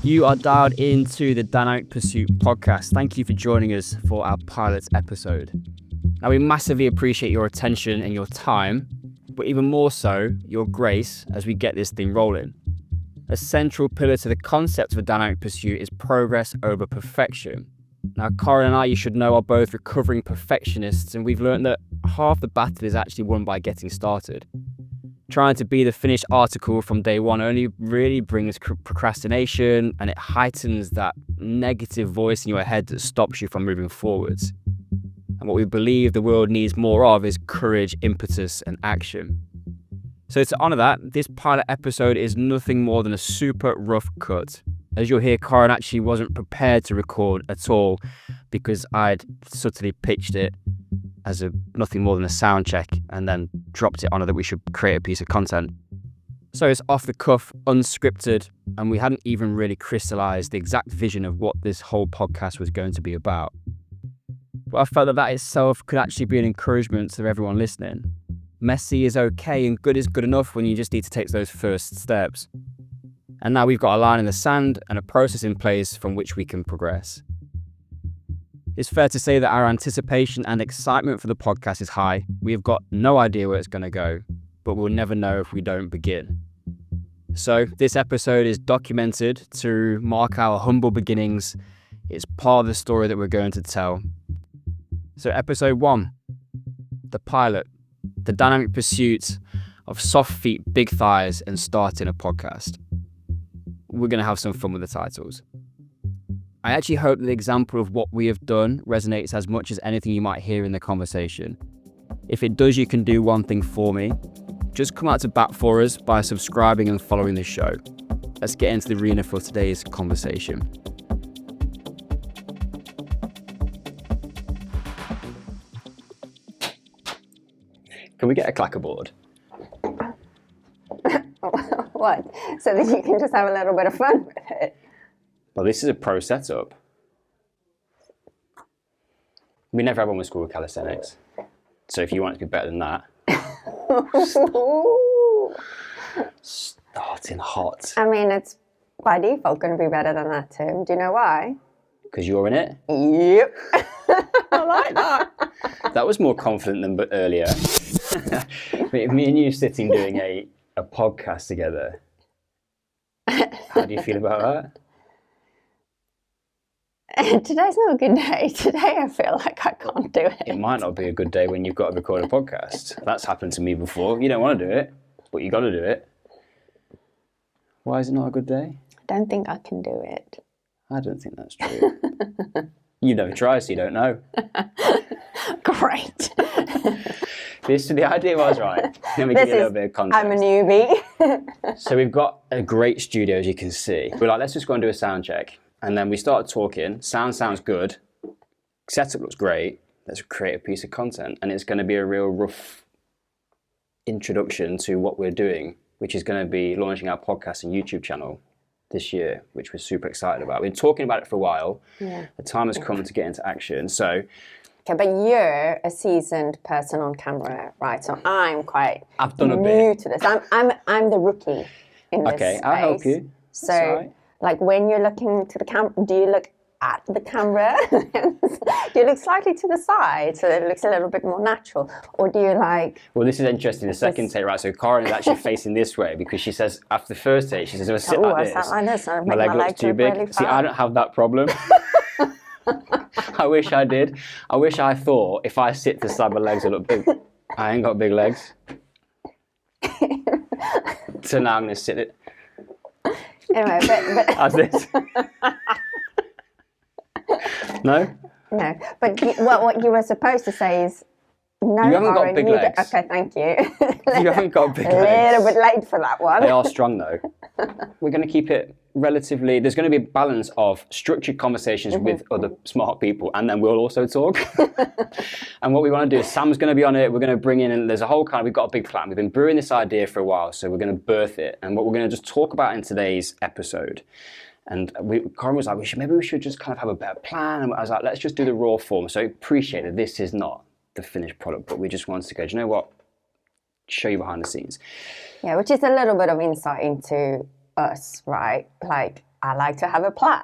You are dialed into the Dynamic Pursuit podcast. Thank you for joining us for our pilot episode. Now, we massively appreciate your attention and your time, but even more so, your grace as we get this thing rolling. A central pillar to the concept of a dynamic pursuit is progress over perfection. Now, Corin and I, you should know, are both recovering perfectionists, and we've learned that half the battle is actually won by getting started. Trying to be the finished article from day one only really brings procrastination, and it heightens that negative voice in your head that stops you from moving forwards. And what we believe the world needs more of is courage, impetus, and action. So to honour that, this pilot episode is nothing more than a super rough cut. As you'll hear, Corin actually wasn't prepared to record at all because I'd subtly pitched it as nothing more than a sound check and then dropped it on her that we should create a piece of content. So it's off the cuff, unscripted, and we hadn't even really crystallised the exact vision of what this whole podcast was going to be about. But I felt that itself could actually be an encouragement to everyone listening. Messy is okay and good is good enough when you just need to take those first steps. And now we've got a line in the sand and a process in place from which we can progress. It's fair to say that our anticipation and excitement for the podcast is high. We have got no idea where it's going to go, but we'll never know if we don't begin. So this episode is documented to mark our humble beginnings. It's part of the story that we're going to tell. So episode 1, the pilot, the dynamic pursuit of soft feet, big thighs, and starting a podcast. We're going to have some fun with the titles. I actually hope that the example of what we have done resonates as much as anything you might hear in the conversation. If it does, you can do one thing for me. Just come out to bat for us by subscribing and following the show. Let's get into the arena for today's conversation. Can we get a clackerboard? What? So that you can just have a little bit of fun with it? Well, this is a pro setup. We never had one with school with calisthenics. So if you want it to be better than that. Starting hot. I mean, it's by default going to be better than that, Tim. Do you know why? Because you're in it? Yep. I like that. That was more confident than earlier. Me and you sitting doing a podcast together. How do you feel about that? Today's not a good day. Today I feel like I can't do it. It might not be a good day when you've got to record a podcast. That's happened to me before. You don't want to do it, but you got to do it. Why is it not a good day? I don't think I can do it. I don't think that's true. You've never tried, so you don't know. Great. The idea was, right, let me give you a little bit of context. I'm a newbie. So we've got a great studio, as you can see. We're like, let's just go and do a sound check. And then we started talking. Sounds good. Setup looks great. Let's create a piece of content. And it's going to be a real rough introduction to what we're doing, which is going to be launching our podcast and YouTube channel this year, which we're super excited about. We've been talking about it for a while. Yeah. The time has come to get into action. So, okay, but you're a seasoned person on camera, right? So I'm quite new to this. I'm the rookie in this space. I'll help you. So, right. Like when you're looking to the camera, do you look at the camera? Do you look slightly to the side so that it looks a little bit more natural? Or do you like... Well, this is interesting. The second take, right? So Corin is actually facing this way because she says, after the first take, she says, "I'll sit like this. My leg looks too big." Really, see, I don't have that problem. I wish I did. I wish I thought if I sit to the side, my legs will look big. I ain't got big legs. So now I'm going to sit it. Anyway, but how's this? No? No. But what you were supposed to say is, no, you haven't got big legs. Okay, thank you. You haven't got big legs. A little bit late for that one. They are strong though. We're going to keep it relatively, there's going to be a balance of structured conversations with other smart people, and then we'll also talk. And what we want to do is Sam's going to be on it. We're going to bring in, and there's a whole we've got a big plan. We've been brewing this idea for a while, so we're going to birth it. And what we're going to just talk about in today's episode, and Corin was like, maybe we should just kind of have a better plan. And I was like, let's just do the raw form. So I appreciate that this is not the finished product, but we just wanted to go, do you know what? Show you behind the scenes. Yeah, which is a little bit of insight into us, right? Like, I like to have a plan.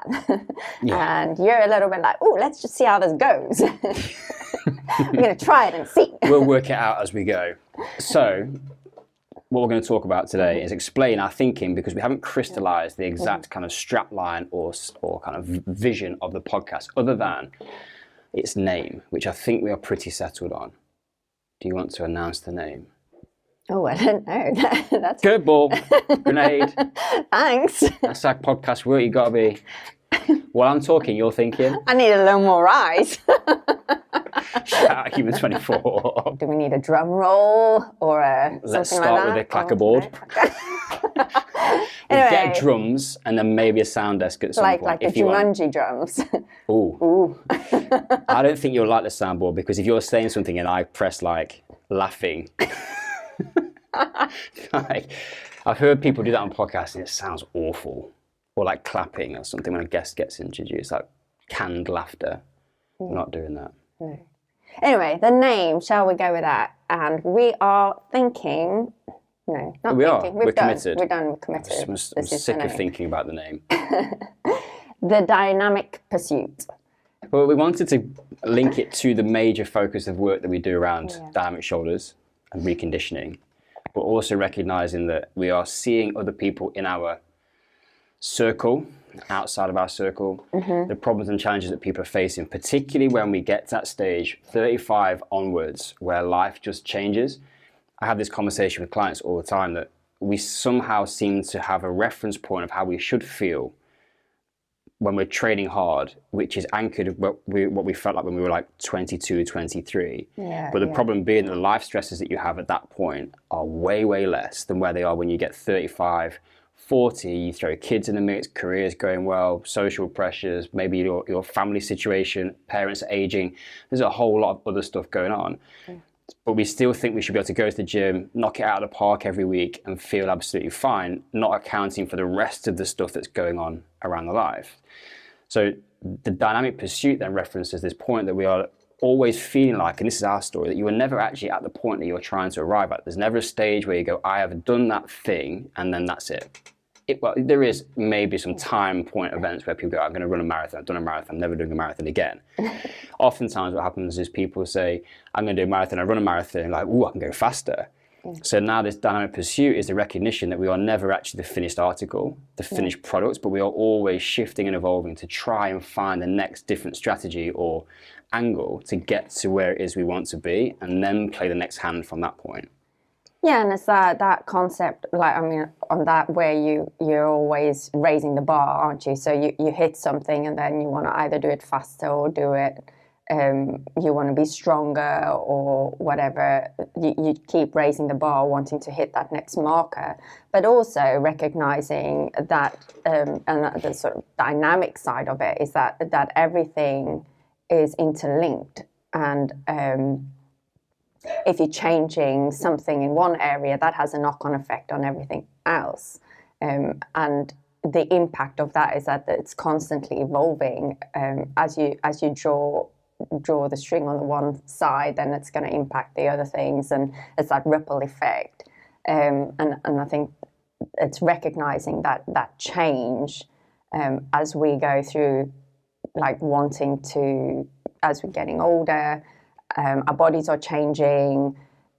And you're a little bit like, oh, let's just see how this goes. We're going to try it and see. We'll work it out as we go. So what we're going to talk about today is explain our thinking, because we haven't crystallized the exact kind of strapline or kind of vision of the podcast, other than its name, which I think we are pretty settled on. Do you want to announce the name? Oh, I don't know. That's Good ball. Grenade. Thanks. That's like podcast work. You got to be. While I'm talking, you're thinking. I need a little more eyes. Shout out Human 24. Do we need a drum roll or Let's something start like with that? a clackerboard. Anyway, Get drums and then maybe a sound desk at some point. like the if you want. Jumanji drums. Ooh. Ooh. I don't think you'll like the soundboard, because if you're saying something and I press like laughing, like, I've heard people do that on podcasts and it sounds awful. Or like clapping or something when a guest gets introduced, like canned laughter. I'm not doing that. No. Anyway, the name, shall we go with that? And we are thinking, no, not We thinking. are. We're committed. We're done, we're committed. I'm sick of thinking about the name. The dynamic pursuit. Well, we wanted to link it to the major focus of work that we do around dynamic shoulders and reconditioning, but also recognizing that we are seeing other people in our circle, outside of our circle, the problems and challenges that people are facing, particularly when we get to that stage, 35 onwards, where life just changes. I have this conversation with clients all the time that we somehow seem to have a reference point of how we should feel when we're training hard, which is anchored what we felt like when we were like 22, 23. But the problem being that the life stresses that you have at that point are way, way less than where they are when you get 35, 40, you throw kids in the mix, careers going well, social pressures, maybe your family situation, parents are aging. There's a whole lot of other stuff going on. But we still think we should be able to go to the gym, knock it out of the park every week and feel absolutely fine, not accounting for the rest of the stuff that's going on around the life. So the dynamic pursuit then references this point that we are always feeling like, and this is our story, that you are never actually at the point that you're trying to arrive at. There's never a stage where you go, I have done that thing, and then that's it. Well, there is maybe some time point events where people go, I'm going to run a marathon, I've done a marathon, I'm never doing a marathon again. Oftentimes what happens is people say, I'm going to do a marathon, I run a marathon, like, ooh, I can go faster. So now this dynamic pursuit is the recognition that we are never actually the finished article, the finished product, but we are always shifting and evolving to try and find the next different strategy or angle to get to where it is we want to be, and then play the next hand from that point. Yeah, and it's that concept, like, I mean, on that where you're always raising the bar, aren't you? So you hit something and then you want to either do it faster or do it, you want to be stronger or whatever. You keep raising the bar, wanting to hit that next marker, but also recognizing that, and the sort of dynamic side of it is that everything is interlinked, and if you're changing something in one area, that has a knock-on effect on everything else. And the impact of that is that it's constantly evolving. As you draw the string on the one side, then it's going to impact the other things, and it's that ripple effect. And I think it's recognizing that change as we go through, like wanting to, as we're getting older, our bodies are changing.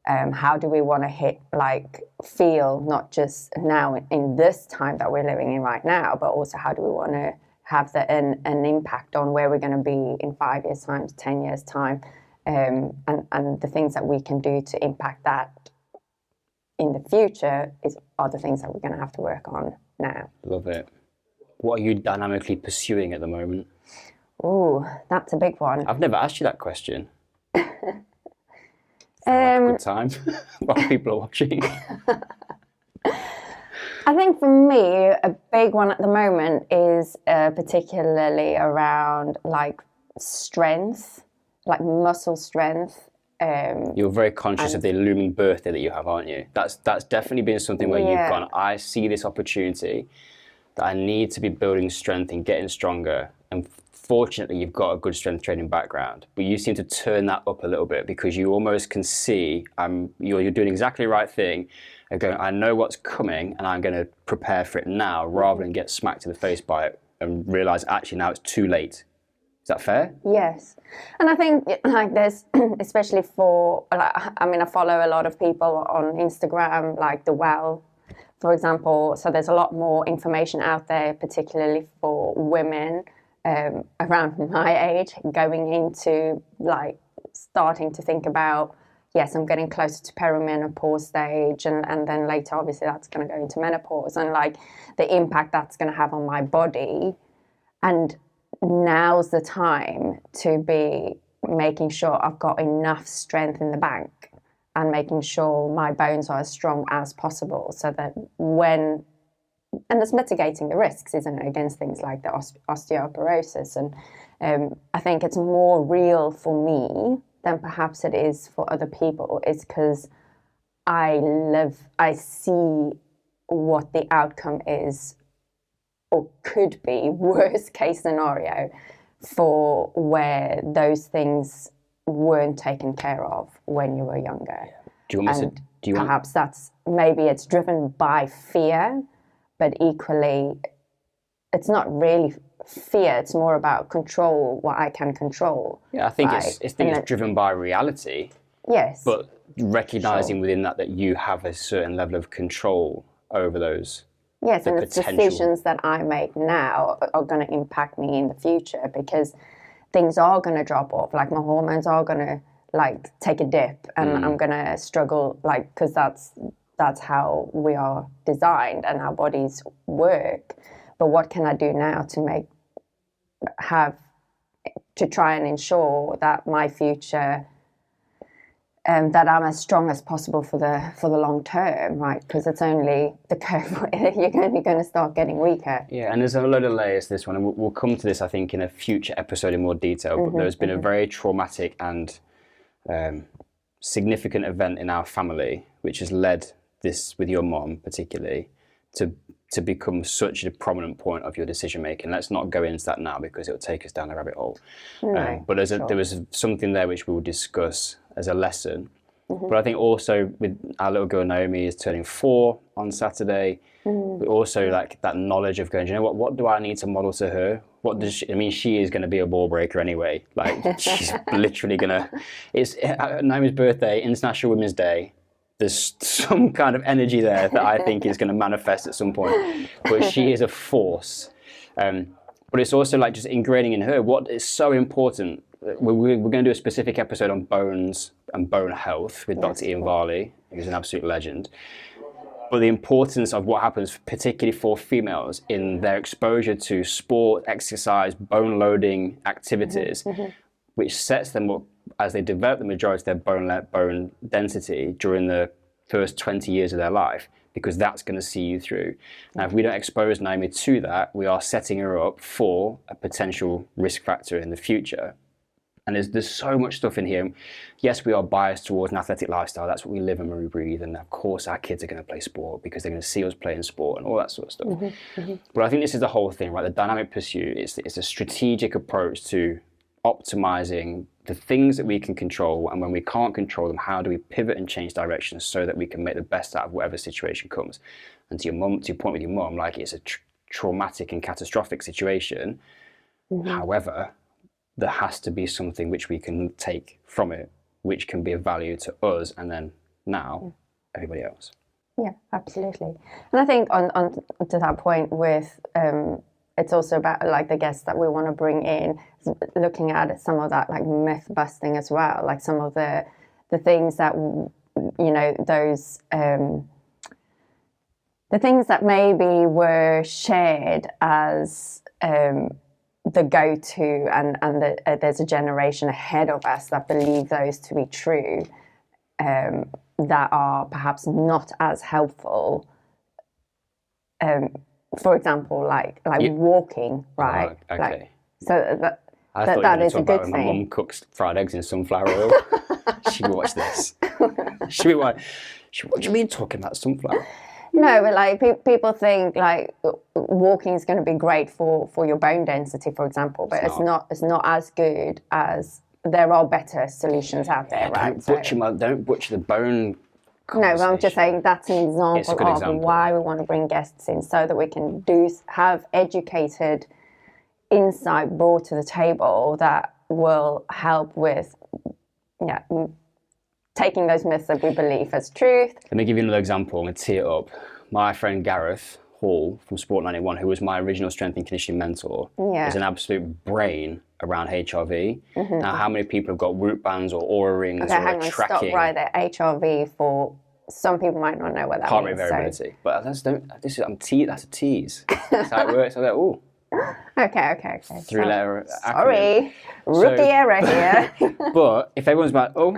How do we want to feel not just now in this time that we're living in right now, but also how do we want to have an impact on where we're going to be in 5 years' time, 10 years' time, and the things that we can do to impact that in the future are the things that we're going to have to work on now. Love it. What are you dynamically pursuing at the moment? Ooh, that's a big one. I've never asked you that question. Like a good time while people are watching. I think for me, a big one at the moment is particularly around like strength, like muscle strength. You're very conscious of the looming birthday that you have, aren't you? That's definitely been something where you've gone, I see this opportunity that I need to be building strength and getting stronger. And fortunately, you've got a good strength training background, but you seem to turn that up a little bit because you almost can see you're doing exactly the right thing, going, I know what's coming and I'm going to prepare for it now rather than get smacked in the face by it and realise actually now it's too late. Is that fair? Yes. And I think like there's, especially for, like, I mean, I follow a lot of people on Instagram, like The Well, for example. So there's a lot more information out there, particularly for women around my age, going into like starting to think about, yes, I'm getting closer to perimenopause stage, and then later, obviously, that's going to go into menopause, and like the impact that's going to have on my body. And now's the time to be making sure I've got enough strength in the bank and making sure my bones are as strong as possible, so that when, and it's mitigating the risks, isn't it, against things like the osteoporosis. And I think it's more real for me than perhaps it is for other people. It's because I see what the outcome is or could be, worst case scenario, for where those things weren't taken care of when you were younger. Do you want me to, perhaps that's, maybe it's driven by fear, but equally it's not really fear, it's more about control, what I can control. Yeah, I think it's driven by reality. Yes. But recognising within that you have a certain level of control over those. Yes, and it's decisions that I make now are going to impact me in the future, because things are going to drop off. Like my hormones are going to like take a dip, and I'm going to struggle, like, because that's how we are designed and our bodies work. But what can I do now to try and ensure that my future, that I'm as strong as possible for the long term, right? Because it's only the curve, you're only going to start getting weaker. Yeah, and there's a load of layers to this one, and we'll come to this, I think, in a future episode in more detail. But there's been a very traumatic and significant event in our family, which has led this, with your mom particularly, to become such a prominent point of your decision making. Let's not go into that now because it'll take us down a rabbit hole. No, but there was something there which we will discuss as a lesson. But I think also with our little girl Naomi is turning 4 on Saturday. But also like that knowledge of going, you know what do I need to model to her? What does she, I mean, she is going to be a ball breaker anyway. Like she's literally gonna. It's Naomi's birthday, International Women's Day. There's some kind of energy there that I think is going to manifest at some point. But she is a force. But it's also like just ingraining in her what is so important. We're going to do a specific episode on bones and bone health with Dr. Ian Varley, who's an absolute legend. But the importance of what happens, particularly for females, in their exposure to sport, exercise, bone loading activities, which sets them up as they develop the majority of their bone density during the first 20 years of their life, because that's going to see you through. Now, if we don't expose Naomi to that, we are setting her up for a potential risk factor in the future. And there's so much stuff in here. Yes, we are biased towards an athletic lifestyle. That's what we live and we breathe. And of course, our kids are going to play sport because they're going to see us playing sport and all that sort of stuff. But I think this is the whole thing, right? The dynamic pursuit is a strategic approach to optimizing the things that we can control, and when we can't control them, how do we pivot and change directions so that we can make the best out of whatever situation comes. And to your point with your mum, like it's a traumatic and catastrophic situation. However, there has to be something which we can take from it, which can be of value to us and then now everybody else. Yeah, absolutely. And I think on to that point with it's also about like the guests that we want to bring in, looking at some of that like myth busting as well, like some of the things that, you know, those the things that maybe were shared as the go-to, and there's a generation ahead of us that believe those to be true, that are perhaps not as helpful. For example, like walking, right? Oh, okay. Like, so that is a good thing. My mum cooks fried eggs in sunflower oil. She will watch this. She will watch. What do you mean talking about sunflower? No, but like people think like walking is going to be great for your bone density, for example, but it's not as good as, there are better solutions out there, right? Don't butcher the bone No, but I'm just saying that's an It's a example good of example. why we want to bring guests in, so that we can have educated insight brought to the table that will help with taking those myths that we believe as truth. Let me give you another example. I'm going to tee it up. My friend Gareth Hall from Sport 91, who was my original strength and conditioning mentor, is an absolute brain around HRV. Now, how many people have got root bands or aura rings or hang on, tracking? stop right there. HRV, for some people might not know what that Heart means. rate variability. But that's a tease. That's how it works. I was like, oh. Okay. Three-letter acronym. Sorry, rookie error here. But if everyone's like, oh,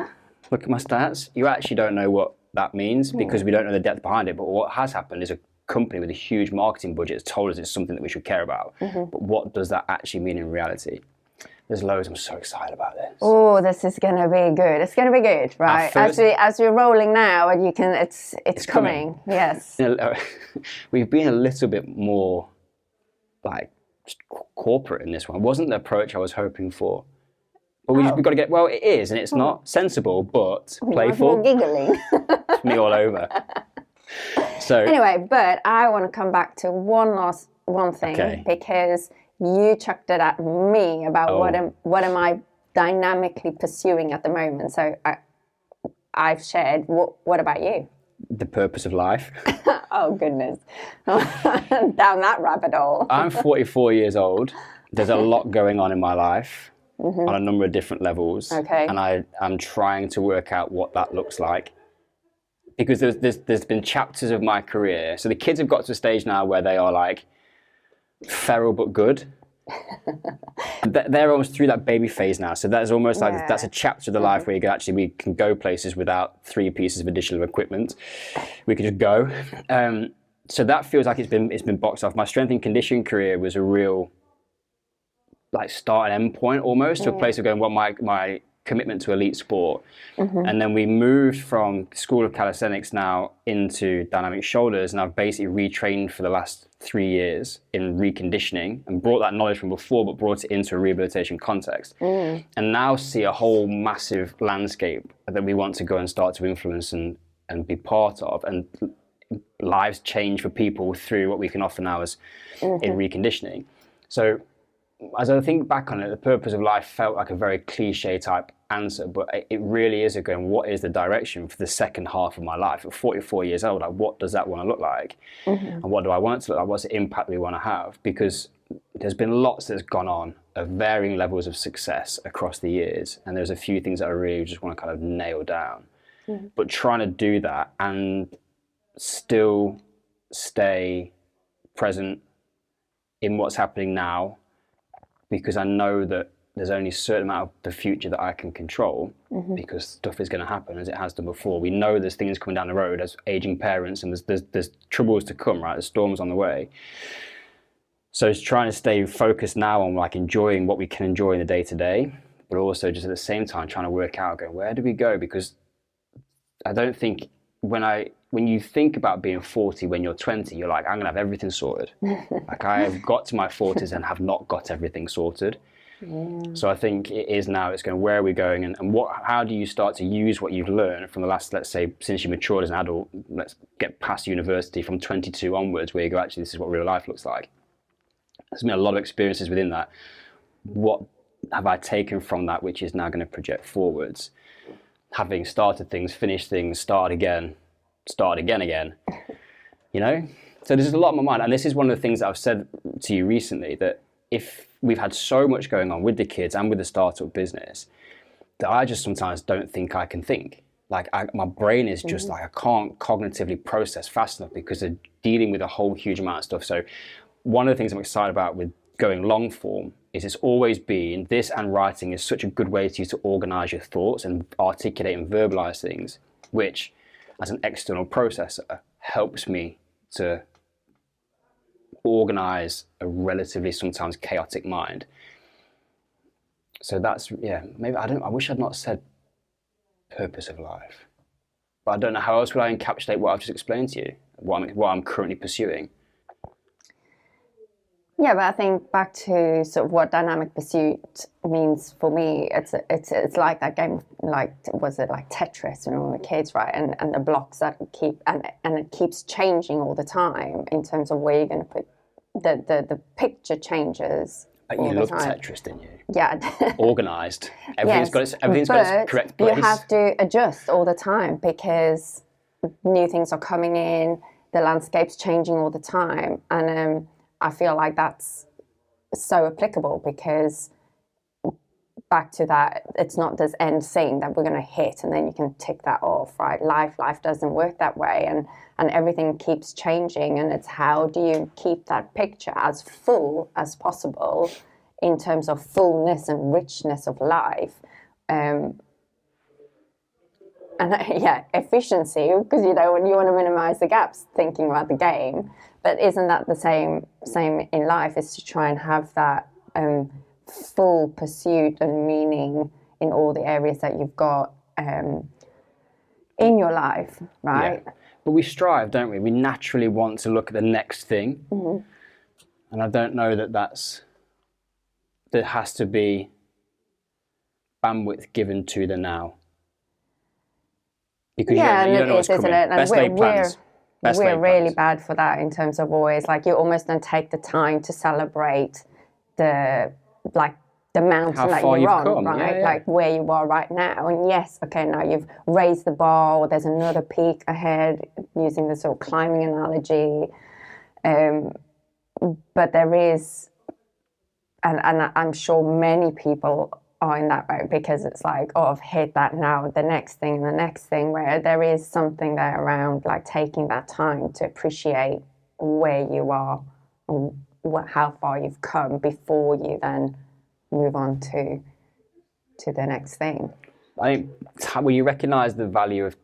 look at my stats, you actually don't know what that means because we don't know the depth behind it. But what has happened is a company with a huge marketing budget has told us it's something that we should care about. But what does that actually mean in reality? There's loads. I'm so excited about this. Oh, this is going to be good. It's going to be good, right? As we're rolling now, and it's coming. Yes. We've been a little bit more like corporate in this one. It wasn't the approach I was hoping for. But we've got to get, well, it is, and it's not sensible, but playful. More giggling. It's me all over. So anyway, but I want to come back to one thing, because you chucked it at me about what am I dynamically pursuing at the moment. So I've shared. What about you? The purpose of life. Oh, goodness. Down that rabbit hole. I'm 44 years old. There's a lot going on in my life on a number of different levels. Okay. And I'm trying to work out what that looks like. Because there's been chapters of my career. So the kids have got to a stage now where they are like feral but good. They're almost through that baby phase now. So that's almost like that's a chapter of the life where we can go places without 3 pieces of additional equipment. We could just go. So that feels like it's been boxed off. My strength and conditioning career was a real like start and end point almost, to a place of going, well, my commitment to elite sport. And then we moved from School of Calisthenics now into dynamic shoulders, and I've basically retrained for the last 3 years in reconditioning and brought that knowledge from before, but brought it into a rehabilitation context. And now see a whole massive landscape that we want to go and start to influence and be part of, and lives change for people through what we can offer now as in reconditioning. So as I think back on it, the purpose of life felt like a very cliche type answer, but it really is going, what is the direction for the second half of my life? At 44 years old, like, what does that want to look like? And what do I want it to look like? What's the impact we want to have? Because there's been lots that's gone on of varying levels of success across the years. And there's a few things that I really just want to kind of nail down. But trying to do that and still stay present in what's happening now, because I know that there's only a certain amount of the future that I can control, because stuff is going to happen as it has done before. We know there's things coming down the road as aging parents, and there's troubles to come, right? There's storms on the way. So it's trying to stay focused now on like enjoying what we can enjoy in the day to day, but also just at the same time trying to work out, going, where do we go? Because I don't think when you think about being 40 when you're 20, you're like, I'm going to have everything sorted. Like I have got to my 40s and have not got everything sorted. So I think it is now, it's going, where are we going? And how do you start to use what you've learned from the last, let's say, since you matured as an adult, let's get past university from 22 onwards, where you go, actually, this is what real life looks like. There's been a lot of experiences within that. What have I taken from that, which is now going to project forwards? Having started things, finished things, start again, you know? So there's a lot on my mind. And this is one of the things that I've said to you recently, that if we've had so much going on with the kids and with the startup business, that I just sometimes don't think I can think. Like my brain is just like, I can't cognitively process fast enough because they're dealing with a whole huge amount of stuff. So one of the things I'm excited about with going long form is it's always been this, and writing is such a good way to use to organize your thoughts and articulate and verbalize things, which as an external processor helps me to organize a relatively sometimes chaotic mind. So that's, maybe I wish I'd not said purpose of life, but I don't know how else would I encapsulate what I've just explained to you, what I'm currently pursuing. Yeah, but I think back to sort of what dynamic pursuit means for me, it's like that game, like was it like Tetris when we were kids, right? And the blocks that keep and it keeps changing all the time in terms of where you're going to put the picture changes But all you the loved time. Tetris, didn't you? Yeah. Organised. Everything's got its correct place. You have to adjust all the time because new things are coming in, the landscape's changing all the time, and I feel like that's so applicable because back to that, it's not this end thing that we're going to hit and then you can tick that off, right? Life doesn't work that way, and everything keeps changing, and it's how do you keep that picture as full as possible in terms of fullness and richness of life. And yeah, efficiency, because when you want to minimize the gaps, thinking about the game, but isn't that the same in life? Is to try and have that full pursuit and meaning in all the areas that you've got in your life, right? Yeah. But we strive, don't we? We naturally want to look at the next thing, and I don't know there has to be bandwidth given to the now. Because you don't know what's coming. Best laid plans. We're really bad for that in terms of always, like, you almost don't take the time to celebrate the mountain that you're on, right? Yeah. Like where you are right now. And yes, okay, now you've raised the bar, or there's another peak ahead, using the sort of climbing analogy. But there is, and I'm sure many people are in that way, because it's like, oh, I've hit that, now the next thing and the next thing, where there is something there around like taking that time to appreciate where you are and how far you've come before you then move on to the next thing. I think when you recognise the value of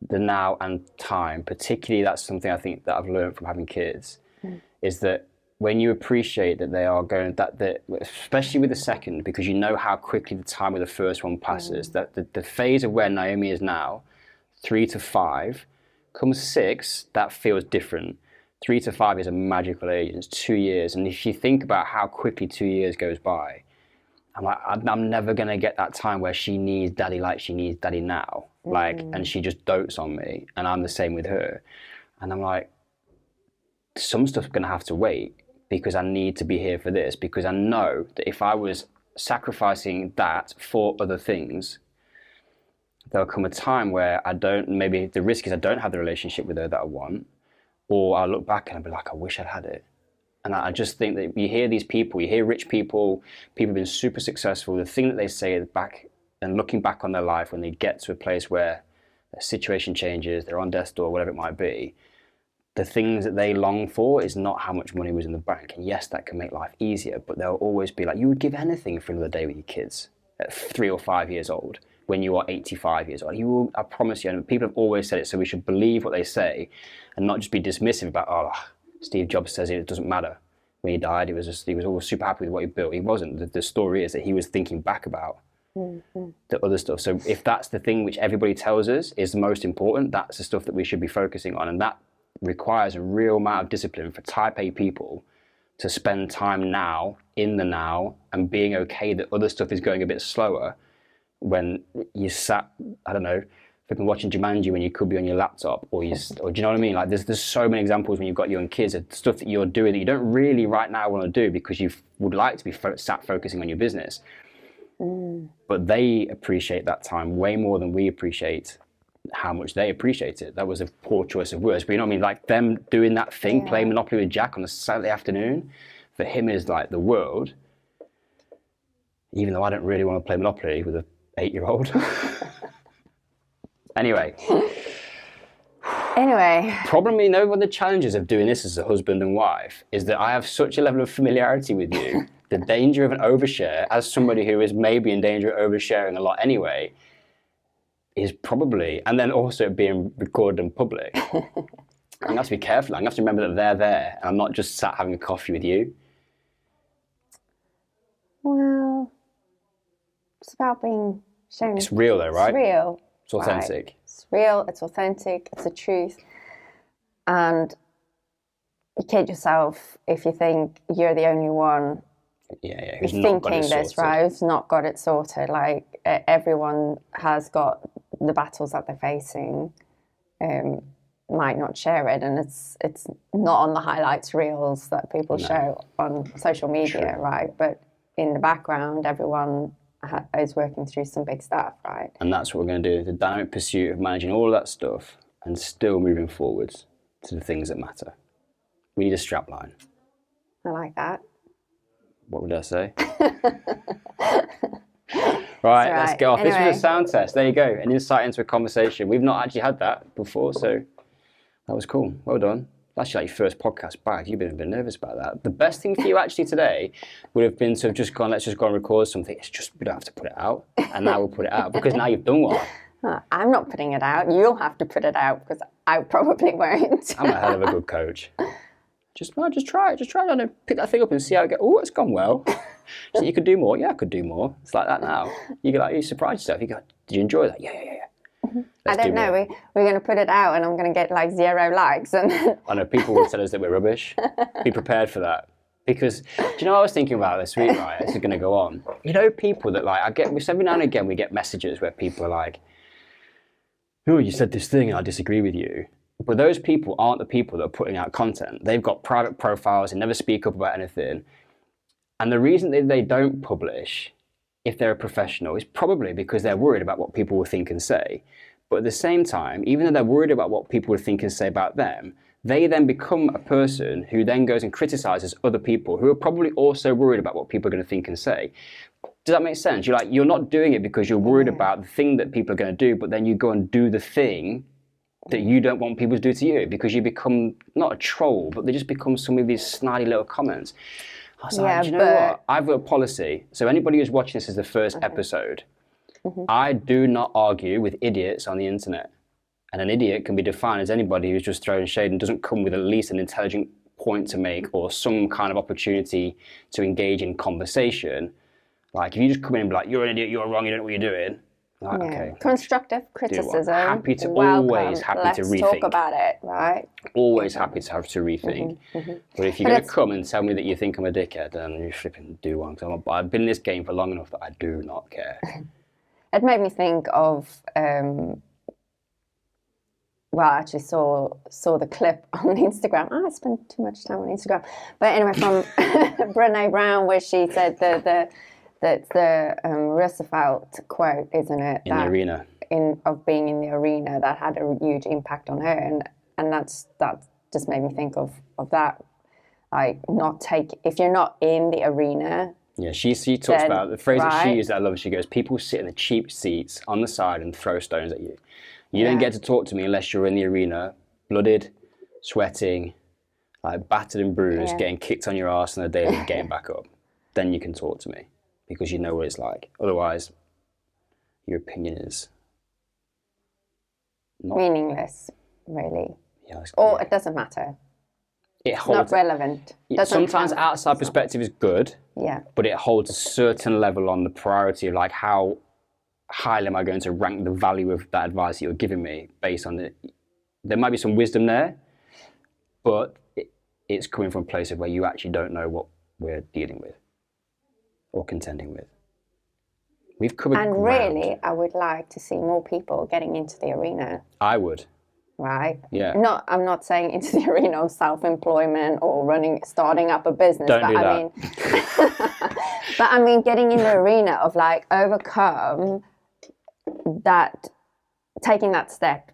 the now and time, particularly that's something I think that I've learned from having kids, is that when you appreciate that they are going, especially with the second, because you know how quickly the time with the first one passes, that the phase of where Naomi is now, 3 to 5, comes 6, that feels different. 3 to 5 is a magical age, it's 2 years. And if you think about how quickly 2 years goes by, I'm like, I'm never going to get that time where she needs daddy like she needs daddy now. And she just dotes on me, and I'm the same with her. And I'm like, some stuff's going to have to wait, because I need to be here for this, because I know that if I was sacrificing that for other things, there'll come a time where maybe the risk is I don't have the relationship with her that I want, or I'll look back and I'll be like, I wish I'd had it. And I just think that you hear these people, you hear rich people have been super successful, the thing that they say back and looking back on their life when they get to a place where their situation changes, they're on death's door, whatever it might be, the things that they long for is not how much money was in the bank. And yes, that can make life easier, but they'll always be like, you would give anything for another day with your kids at 3 or 5 years old when you are 85 years old. I promise you, and people have always said it, so we should believe what they say and not just be dismissive about, oh, Steve Jobs says it doesn't matter. When he died, he was always super happy with what he built. He wasn't. The story is that he was thinking back about the other stuff. So if that's the thing which everybody tells us is the most important, that's the stuff that we should be focusing on. And that requires a real amount of discipline for type A people to spend time now, in the now, and being okay that other stuff is going a bit slower when you sat, I don't know, fucking watching Jumanji when you could be on your laptop, or do you know what I mean? Like there's so many examples when you've got young kids of stuff that you're doing that you don't really right now want to do because you would like to be sat focusing on your business. But they appreciate that time way more than we appreciate how much they appreciate it. That was a poor choice of words, but you know what I mean? Like them doing that thing, playing Monopoly with Jack on a Saturday afternoon, for him is like the world. Even though I don't really want to play Monopoly with an 8-year-old. Anyway. Problem, one of the challenges of doing this as a husband and wife is that I have such a level of familiarity with you, the danger of an overshare, as somebody who is maybe in danger of oversharing a lot anyway, is probably, and then also being recorded in public. I'm going to have to be careful. I'm going to have to remember that they're there and I'm not just sat having a coffee with you. Well, it's about being shown. It's real though, right? It's real. It's authentic. Right. It's real, it's authentic, it's the truth. And kid yourself if you think you're the only one who's thinking this, right? Who's not got it sorted. Like everyone has got the battles that they're facing, might not share it, and it's not on the highlights reels that people show on social media, right? But in the background, everyone is working through some big stuff, right? And that's what we're going to do, the dynamic pursuit of managing all of that stuff and still moving forwards to the things that matter. We need a strap line. I like that. What would I say? Right, let's get off. Anyway. This was a sound test. There you go, an insight into a conversation. We've not actually had that before, so that was cool. Well done. That's actually like your first podcast back. You've been a bit nervous about that. The best thing for you actually today would have been to have just gone, let's just go and record something. It's just, we don't have to put it out. And now we'll put it out because now you've done one. I'm not putting it out. You'll have to put it out because I probably won't. I'm a hell of a good coach. Just try it. Just try to pick that thing up and see how it goes. Oh, it's gone well. So you could do more. Yeah, I could do more. It's like that now. You surprise yourself. You go, did you enjoy that? Yeah. I don't know. We're going to put it out and I'm going to get like 0 likes. And I know people will tell us that we're rubbish. Be prepared for that. Because, do you know what I was thinking about this week, right? This is going to go on. You know, people that like, every now and again we get messages where people are like, oh, you said this thing and I disagree with you. But those people aren't the people that are putting out content. They've got private profiles and never speak up about anything. And the reason that they don't publish, if they're a professional, is probably because they're worried about what people will think and say. But at the same time, even though they're worried about what people will think and say about them, they then become a person who then goes and criticizes other people who are probably also worried about what people are going to think and say. Does that make sense? You're not doing it because you're worried about the thing that people are going to do, but then you go and do the thing that you don't want people to do to you because you become not a troll, but they just become some of these snidey little comments. I was like, do you know what? I've got a policy. So anybody who's watching this as the first episode, I do not argue with idiots on the internet. And an idiot can be defined as anybody who's just throwing shade and doesn't come with at least an intelligent point to make or some kind of opportunity to engage in conversation. Like if you just come in and be like, you're an idiot, you're wrong, you don't know what you're doing. Like, okay. Constructive criticism. Happy to Let's rethink. Talk about it, right? Always happy to have to rethink. But if you're going to come and tell me that you think I'm a dickhead, then you flipping do one. Because I've been in this game for long enough that I do not care. It made me think of, I actually saw the clip on Instagram. I spend too much time on Instagram. But anyway, from Brené Brown, where she said that's the Roosevelt quote, isn't it? In the arena. Of being in the arena, that had a huge impact on her. And that just made me think of that. Like, if you're not in the arena. Yeah, she talks about the phrase that she used that I love. She goes, people sit in the cheap seats on the side and throw stones at you. You don't get to talk to me unless you're in the arena, blooded, sweating, like battered and bruised, getting kicked on your arse on a daily, getting back up. Then you can talk to me because you know what it's like. Otherwise, your opinion is not meaningless, really. Yeah, or it doesn't matter. It's not relevant. Sometimes outside perspective is good, but it holds a certain level on the priority of like how highly am I going to rank the value of that advice that you're giving me based on it. There might be some wisdom there, but it's coming from a place of where you actually don't know what we're dealing with or contending with. We've covered ground. Really, I would like to see more people getting into the arena. I would. Right? Yeah. I'm not saying into the arena of self-employment or starting up a business. Don't do that. But I mean, getting in the arena of like overcome that, taking that step,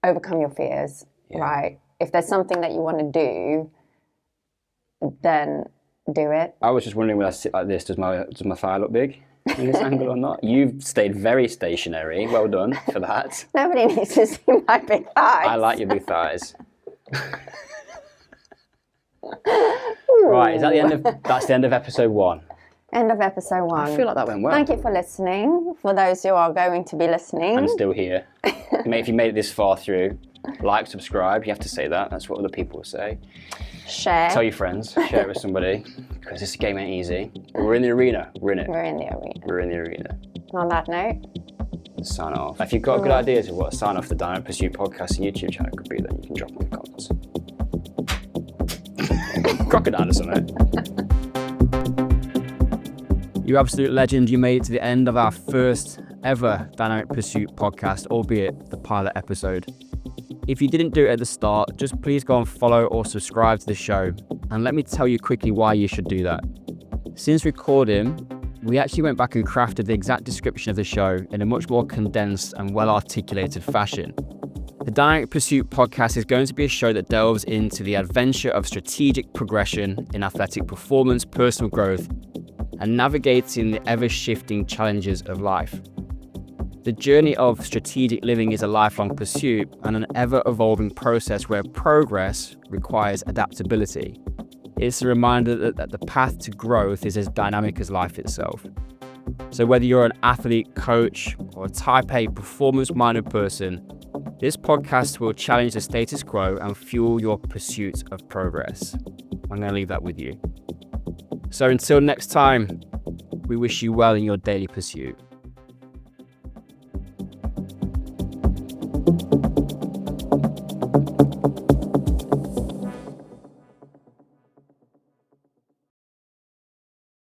overcome your fears, right? If there's something that you want to do, then do it. I was just wondering when I sit like this, does my thigh look big in this angle or not? You've stayed very stationary. Well done for that. Nobody needs to see my big thighs. I like your big thighs. Right, is that that's the end of episode 1? End of episode 1. I feel like that went well. Thank you for listening. For those who are going to be listening. I'm still here. If you made it this far through, like, subscribe. You have to say that. That's what other people will say. Share. Tell your friends. Share it with somebody. Because this game ain't easy. We're in the arena. We're in it. We're in the arena. We're in the arena. On that note. Sign off. If you've got good ideas of what a sign off the Dynamic Pursuit podcast and YouTube channel could be, then you can drop them in the comments. crocodile or something. You absolute legend. You made it to the end of our first ever Dynamic Pursuit podcast, albeit the pilot episode. If you didn't do it at the start, just please go and follow or subscribe to the show. And let me tell you quickly why you should do that. Since recording, we actually went back and crafted the exact description of the show in a much more condensed and well-articulated fashion. The Dynamic Pursuit podcast is going to be a show that delves into the adventure of strategic progression in athletic performance, personal growth, and navigating the ever-shifting challenges of life. The journey of strategic living is a lifelong pursuit and an ever-evolving process where progress requires adaptability. It's a reminder that the path to growth is as dynamic as life itself. So whether you're an athlete, coach, or a type A performance-minded person, this podcast will challenge the status quo and fuel your pursuit of progress. I'm going to leave that with you. So until next time, we wish you well in your daily pursuit.